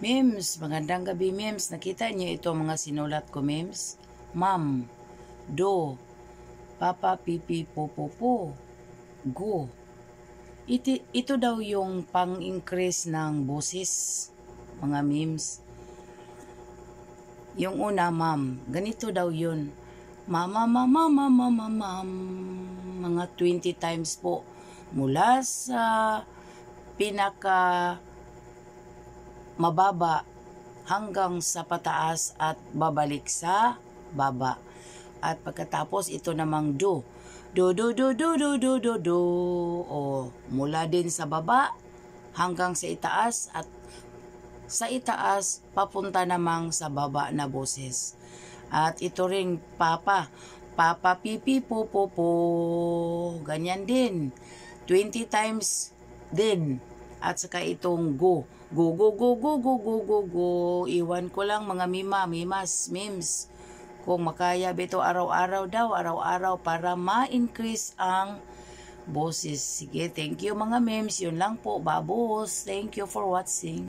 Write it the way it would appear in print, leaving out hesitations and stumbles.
Memes, magandang gabi memes. Nakita niyo ito mga sinulat ko memes? Ma'am, do, papa, pipi, po, go. Ito daw yung pang-increase ng boses, mga memes. Yung una, ma'am, ganito daw yun. Mama, mama, mama, mama, mga 20 times po. Mula sa pinaka mababa hanggang sa pataas at babalik sa baba. At pagkatapos ito namang do. Do. O mula din sa baba hanggang sa itaas at sa itaas papunta namang sa baba na boses. At ito ring papa. Papa, pipi, po. Ganyan din. 20 times din. At saka itong go. Go. Iwan ko lang mga mimas, memes. Kung makaya bito araw-araw para ma-increase ang boses. Sige, thank you mga memes. Yun lang po, babos. Thank you for watching.